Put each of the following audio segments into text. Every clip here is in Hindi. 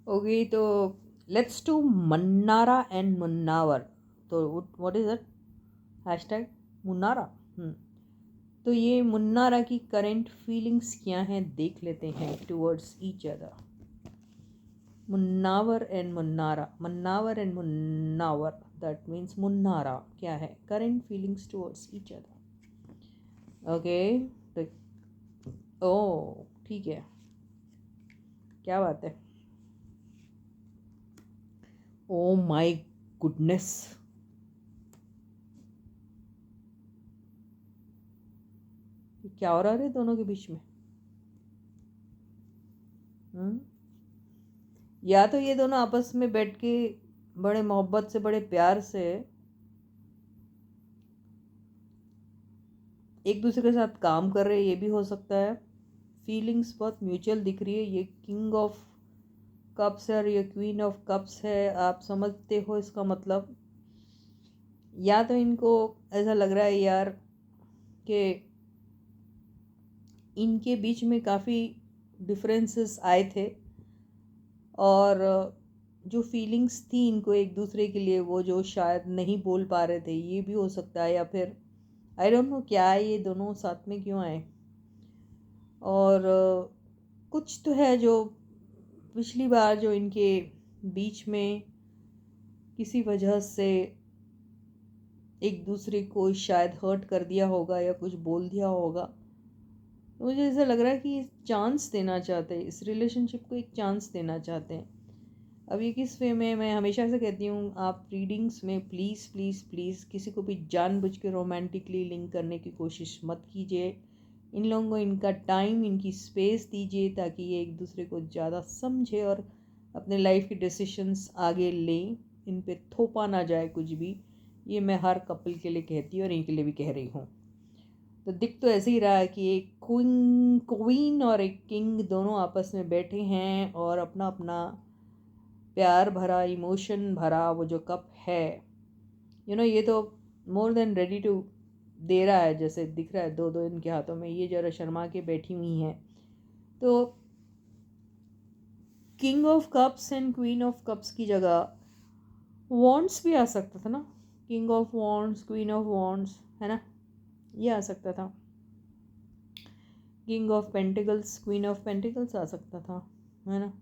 ओके, तो let's to Mannara and Munawar. तो व्हाट इज दैट हैशटैग मुन्नारा। तो ये मुन्नारा की करेंट फीलिंग्स क्या हैं देख लेते हैं towards each other. Munawar and मुन्नारा, मन्नावर एंड मुन्नावर, दैट मीन्स मुन्नारा क्या है, current feelings towards each other. Okay, तो ओ ठीक है, क्या बात है। ओ माय गुडनेस, क्या हो रहा है दोनों के बीच में। हम्म या तो ये दोनों आपस में बैठ के बड़े मोहब्बत से, बड़े प्यार से एक दूसरे के साथ काम कर रहे हैं, ये भी हो सकता है। फीलिंग्स बहुत म्यूचुअल दिख रही है। ये किंग ऑफ कप्स है और ये क्वीन ऑफ कप्स है, आप समझते हो इसका मतलब। या तो इनको ऐसा लग रहा है यार कि इनके बीच में काफ़ी डिफरेंसेस आए थे और जो फीलिंग्स थी इनको एक दूसरे के लिए, वो जो शायद नहीं बोल पा रहे थे, ये भी हो सकता है। या फिर आई डोंट नो क्या है, ये दोनों साथ में क्यों आए। और कुछ तो है जो पिछली बार जो इनके बीच में किसी वजह से एक दूसरे को शायद हर्ट कर दिया होगा या कुछ बोल दिया होगा। तो मुझे ऐसा लग रहा है कि चांस देना चाहते हैं, इस रिलेशनशिप को एक चांस देना चाहते हैं। अब ये किस वे में, मैं हमेशा से कहती हूँ आप रीडिंग्स में प्लीज़ प्लीज़ प्लीज़ किसी को भी जानबूझ के रोमांटिकली लिंक करने की कोशिश मत कीजिए। इन लोगों को इनका टाइम, इनकी स्पेस दीजिए ताकि ये एक दूसरे को ज़्यादा समझे और अपने लाइफ के डिसीशंस आगे लें। इन पे थोपा ना जाए कुछ भी। ये मैं हर कपल के लिए कहती हूँ और इनके लिए भी कह रही हूँ। तो दिख तो ऐसे ही रहा है कि एक क्वीन और एक किंग दोनों आपस में बैठे हैं और अपना अपना प्यार भरा, इमोशन भरा वो जो कप है, ये तो मोर देन रेडी टू दे रहा है, जैसे दिख रहा है दो दो इनके हाथों में। ये जरा शर्मा के बैठी हुई हैं। तो king of cups and queen of cups की जगह वॉन्ड्स भी आ सकता था ना। King of wands, queen of wands, है ना, ये आ सकता था। King of pentacles, queen of pentacles आ सकता था, है ना।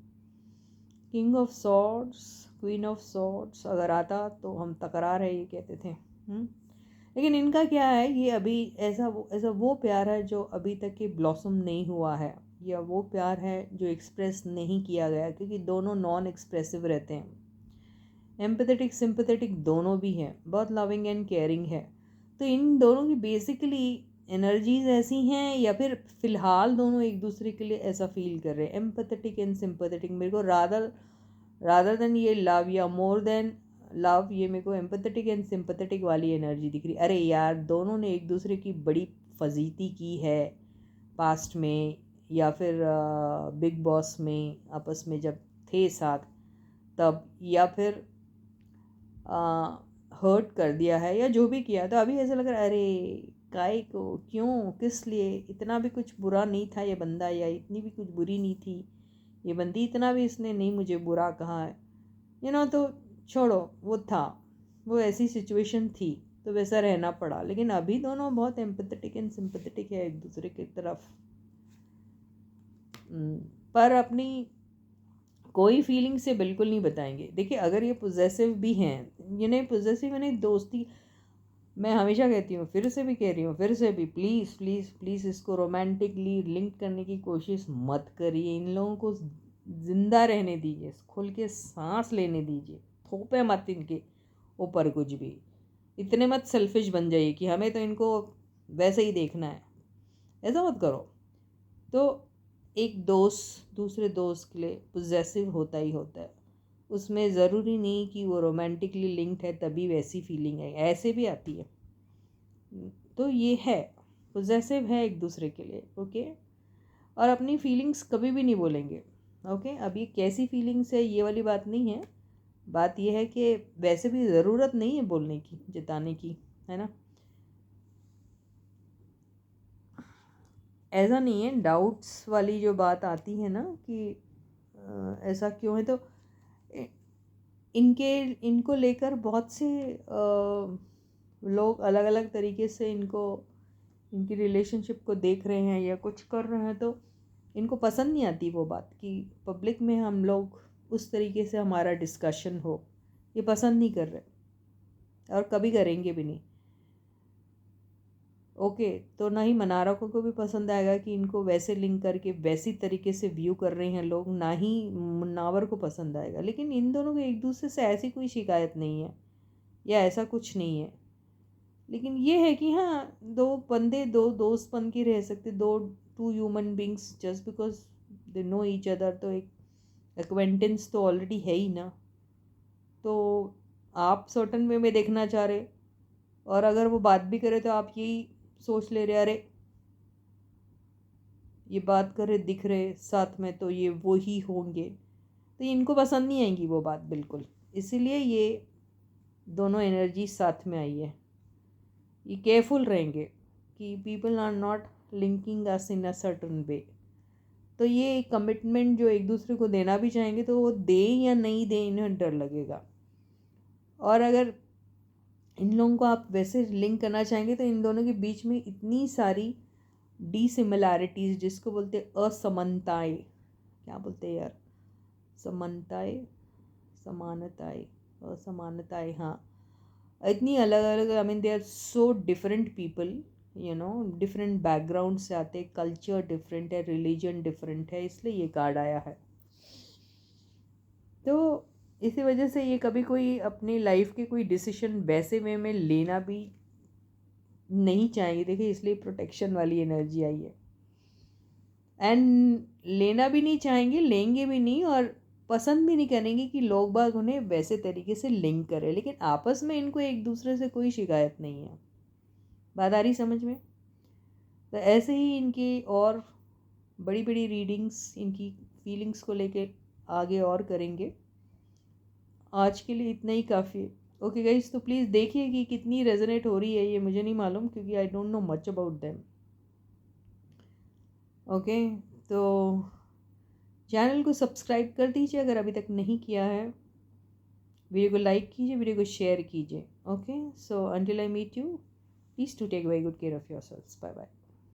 King of swords, queen of swords अगर आता तो हम तकरार है ये कहते थे। लेकिन इनका क्या है, ये अभी ऐसा वो प्यार है जो अभी तक के ब्लॉसम नहीं हुआ है, या वो प्यार है जो एक्सप्रेस नहीं किया गया, क्योंकि दोनों नॉन एक्सप्रेसिव रहते हैं। एम्पैथेटिक सिंपैथेटिक दोनों भी हैं, बहुत लविंग एंड केयरिंग है। तो इन दोनों की बेसिकली एनर्जीज ऐसी हैं, या फिर फ़िलहाल दोनों एक दूसरे के लिए ऐसा फील कर रहे हैं, एम्पैथेटिक एंड सिंपैथेटिक। मेरे को रादर देन ये लव या मोर देन लव, ये मेरे को एम्पैथेटिक एंड सिंपैथेटिक वाली एनर्जी दिख रही। अरे यार, दोनों ने एक दूसरे की बड़ी फजीती की है पास्ट में, या फिर बिग बॉस में आपस में जब थे साथ तब, या फिर हर्ट कर दिया है या जो भी किया। तो अभी ऐसा लग रहा है अरे काय को, क्यों, किस लिए, इतना भी कुछ बुरा नहीं था ये बंदा, या इतनी भी कुछ बुरी नहीं थी ये बंदी, इतना भी इसने नहीं मुझे बुरा कहा है, तो छोड़ो, वो था, वो ऐसी सिचुएशन थी तो वैसा रहना पड़ा। लेकिन अभी दोनों बहुत एम्पैथेटिक एंड सिंपैथेटिक है एक दूसरे की तरफ। पर अपनी कोई फीलिंग से बिल्कुल नहीं बताएंगे। देखिए, अगर ये पोजेसिव भी हैं, ये नहीं पोजेसिव है, नहीं दोस्ती, मैं हमेशा कहती हूँ, फिर से भी कह रही हूँ, फिर से भी प्लीज़ प्लीज़ प्लीज़ इसको रोमांटिकली लिंक करने की कोशिश मत करिए। इन लोगों को ज़िंदा रहने दीजिए, खुल के सांस लेने दीजिए, थोपे मत इनके ऊपर कुछ भी। इतने मत सेल्फिश बन जाइए कि हमें तो इनको वैसे ही देखना है, ऐसा मत करो। तो एक दोस्त दूसरे दोस्त के लिए पोजेसिव होता ही होता है, उसमें ज़रूरी नहीं कि वो रोमांटिकली लिंक्ड है तभी वैसी फीलिंग है, ऐसे भी आती है। तो ये है, पोजेसिव है एक दूसरे के लिए, ओके। और अपनी फीलिंग्स कभी भी नहीं बोलेंगे, ओके। अब ये कैसी फीलिंग्स है ये वाली बात नहीं है, बात ये है कि वैसे भी ज़रूरत नहीं है बोलने की, जताने की, है ना। ऐसा नहीं है, डाउट्स वाली जो बात आती है ना कि ऐसा क्यों है, तो इ- इनको लेकर बहुत से लोग अलग अलग तरीके से इनकी रिलेशनशिप को देख रहे हैं या कुछ कर रहे हैं, तो इनको पसंद नहीं आती वो बात कि पब्लिक में हम लोग उस तरीके से हमारा डिस्कशन हो। ये पसंद नहीं कर रहे और कभी करेंगे भी नहीं। ओके, तो ना ही मनारा को भी पसंद आएगा कि इनको वैसे लिंक करके वैसी तरीके से व्यू कर रहे हैं लोग, ना ही मुन्नावर को पसंद आएगा। लेकिन इन दोनों को एक दूसरे से ऐसी कोई शिकायत नहीं है या ऐसा कुछ नहीं है। लेकिन ये है कि हाँ, दो बंदे दो दोस्तपन की रह सकते, दो two human beings just because they know each other, तो एक एक्वेंटेंस तो ऑलरेडी है ही ना। तो आप सर्टन वे में देखना चाह रहे, और अगर वो बात भी करे तो आप यही सोच ले रहे, अरे ये बात कर रहे दिख रहे साथ में, तो ये वो ही होंगे। तो इनको पसंद नहीं आएंगी वो बात बिल्कुल, इसीलिए ये दोनों एनर्जी साथ में आई है। ये केयरफुल रहेंगे कि people are not linking us in a certain way. तो ये कमिटमेंट जो एक दूसरे को देना भी चाहेंगे तो वो दें या नहीं दें, इन्हें डर लगेगा। और अगर इन लोगों को आप वैसे लिंक करना चाहेंगे तो इन दोनों के बीच में इतनी सारी डिसिमिलैरिटीज़, जिसको बोलते हैं असमानताएं, क्या बोलते हैं यार, समानताएं, समानताएं, असमानताएं, हाँ, इतनी अलग अलग, I mean they are so different people, different background से आते, कल्चर डिफरेंट है, रिलीजन डिफरेंट है, इसलिए ये कार्ड आया है। तो इसी वजह से ये कभी कोई अपनी लाइफ के कोई डिसीजन वैसे वे में लेना भी नहीं चाहेंगे। देखिए, इसलिए प्रोटेक्शन वाली एनर्जी आई है। एंड लेना भी नहीं चाहेंगे, लेंगे भी नहीं, और पसंद भी नहीं करेंगे कि लोग बाग उन्हें वैसे तरीके से लिंक करें। लेकिन आपस में इनको एक दूसरे से कोई शिकायत नहीं है। बात आ रही समझ में? तो ऐसे ही इनकी और बड़ी बड़ी रीडिंग्स इनकी फीलिंग्स को लेके आगे और करेंगे। आज के लिए इतना ही काफ़ी है। ओके गाइस, तो प्लीज़ देखिए कि कितनी रेजोनेट हो रही है, ये मुझे नहीं मालूम क्योंकि I don't know much about them. Okay, तो चैनल को सब्सक्राइब कर दीजिए अगर अभी तक नहीं किया है। वीडियो को लाइक कीजिए, वीडियो को शेयर कीजिए। Okay, so until I meet you, please to take very good care of yourselves. Bye bye.